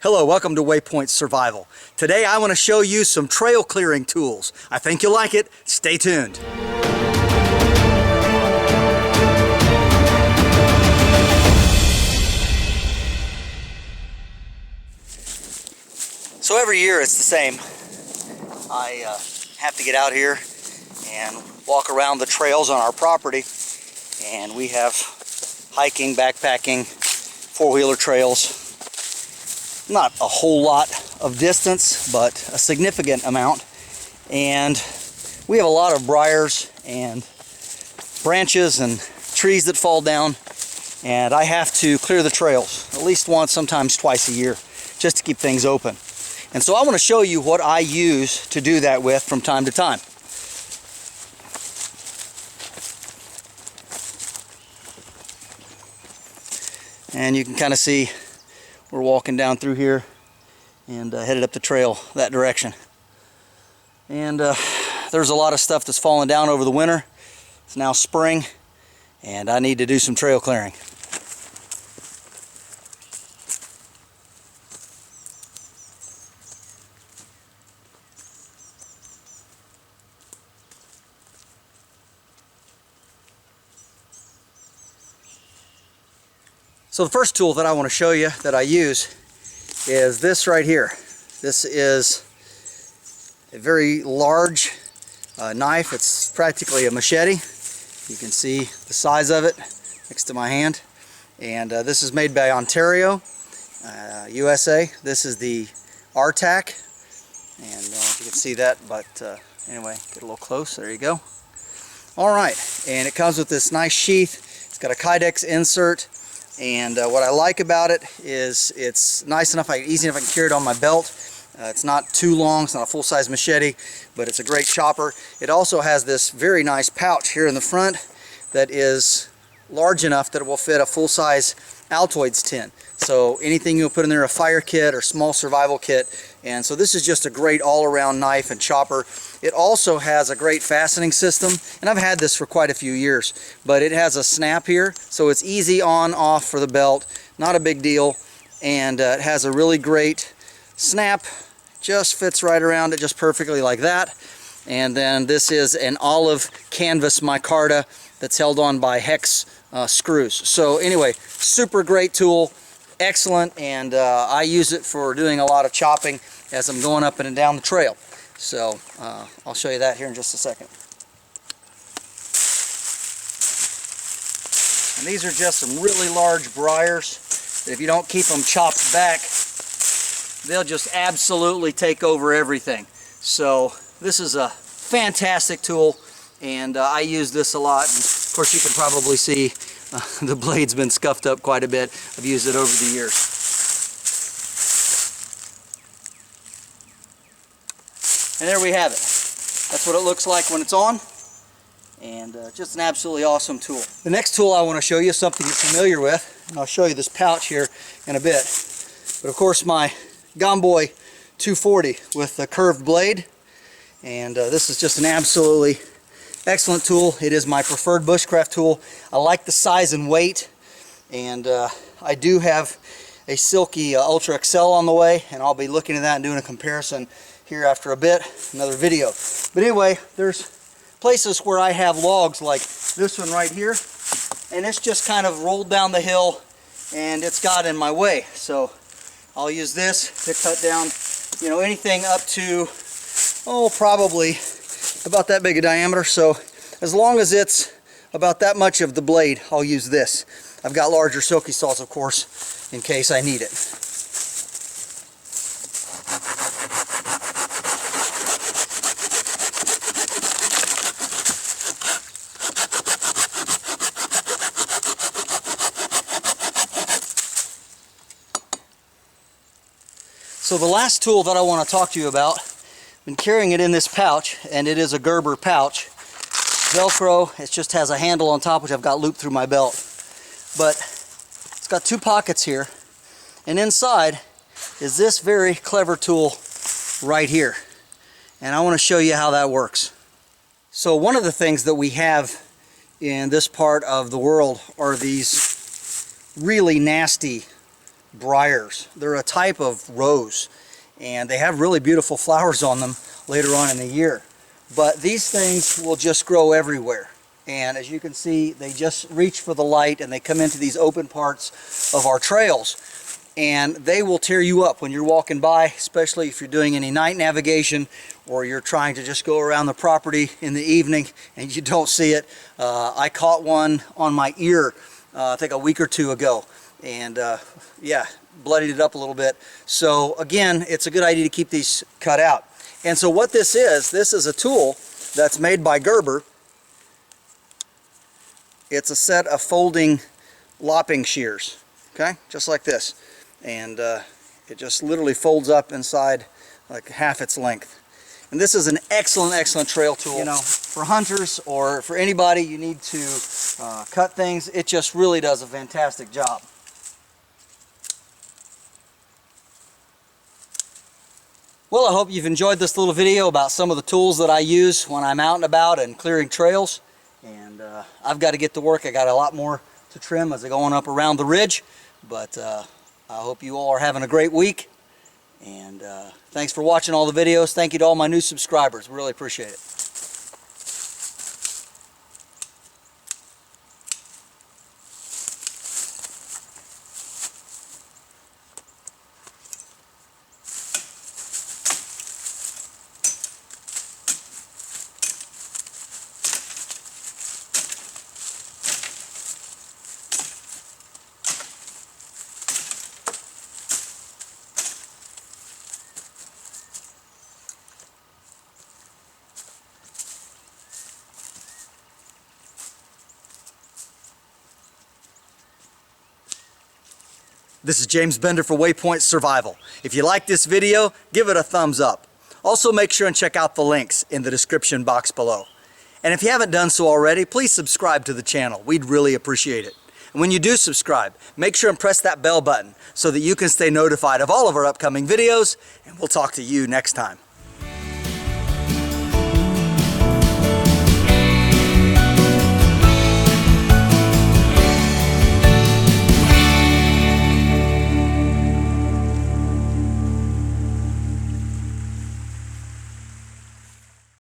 Hello, welcome to Waypoint Survival. Today I want to show you some trail clearing tools. I think you'll like it. Stay tuned. So every year it's the same. I have to get out here and walk around the trails on our property, and we have hiking, backpacking, four-wheeler trails. Not a whole lot of distance, but a significant amount, and we have a lot of briars and branches and trees that fall down, and I have to clear the trails at least once, sometimes twice a year, just to keep things open. And so I want to show you what I use to do that with from time to time. And you can kind of see we're walking down through here and headed up the trail that direction. And there's a lot of stuff that's fallen down over the winter. It's now spring, and I need to do some trail clearing. So the first tool that I want to show you that I use is this right here. This is a very large knife. It's practically a machete. You can see the size of it next to my hand. And this is made by Ontario, USA. This is the RTAK. And I don't know if you can see that, but anyway, get a little close. There you go. All right, and it comes with this nice sheath. It's got a Kydex insert. And what I like about it is it's nice enough, easy enough I can carry it on my belt. It's not too long, it's not a full-size machete, but it's a great chopper. It also has this very nice pouch here in the front that is large enough that it will fit a full-size Altoids tin. So anything you'll put in there, a fire kit or small survival kit. And so this is just a great all-around knife and chopper. It also has a great fastening system, and I've had this for quite a few years, but it has a snap here, so it's easy on, off for the belt, not a big deal. And it has a really great snap, just fits right around it just perfectly like that. And then this is an olive canvas micarta that's held on by hex screws. So anyway, super great tool, excellent, and I use it for doing a lot of chopping as I'm going up and down the trail. So I'll show you that here in just a second. And these are just some really large briars that if you don't keep them chopped back, they'll just absolutely take over everything. So this is a fantastic tool, and I use this a lot. And of course, you can probably see the blade's been scuffed up quite a bit. I've used it over the years. And there we have it. That's what it looks like when it's on, and just an absolutely awesome tool. The next tool I want to show you is something you're familiar with, and I'll show you this pouch here in a bit. But of course, my Gomboy 240 with the curved blade, and this is just an absolutely excellent tool. It is my preferred bushcraft tool. I like the size and weight, and I do have a Silky Ultra XL on the way, and I'll be looking at that and doing a comparison here after a bit, another video. But anyway, there's places where I have logs like this one right here, and it's just kind of rolled down the hill and it's got in my way. So I'll use this to cut down, you know, anything up to, oh, probably about that big a diameter. So as long as it's about that much of the blade, I'll use this. I've got larger Silky Saws, of course, in case I need it. So the last tool that I want to talk to you about, I've been carrying it in this pouch, and it is a Gerber pouch. Velcro, it just has a handle on top which I've got looped through my belt. But it's got two pockets here, and inside is this very clever tool right here. And I want to show you how that works. So one of the things that we have in this part of the world are these really nasty briars. They're a type of rose, and they have really beautiful flowers on them later on in the year. But these things will just grow everywhere. And as you can see, they just reach for the light and they come into these open parts of our trails. And they will tear you up when you're walking by, especially if you're doing any night navigation or you're trying to just go around the property in the evening and you don't see it. I caught one on my ear, I think a week or two ago, and yeah, bloodied it up a little bit. So again, it's a good idea to keep these cut out. And so what this is a tool that's made by Gerber. It's a set of folding lopping shears, okay, just like this. And it just literally folds up inside like half its length. And this is an excellent trail tool. You know, for hunters or for anybody you need to cut things, it just really does a fantastic job. Well, I hope you've enjoyed this little video about some of the tools that I use when I'm out and about and clearing trails. And I've got to get to work. I got a lot more to trim as I'm going up around the ridge. But I hope you all are having a great week, and thanks for watching all the videos. Thank you to all my new subscribers. Really appreciate it. This is James Bender for Waypoint Survival. If you like this video, give it a thumbs up. Also make sure and check out the links in the description box below. And if you haven't done so already, please subscribe to the channel. We'd really appreciate it. And when you do subscribe, make sure and press that bell button so that you can stay notified of all of our upcoming videos, and we'll talk to you next time.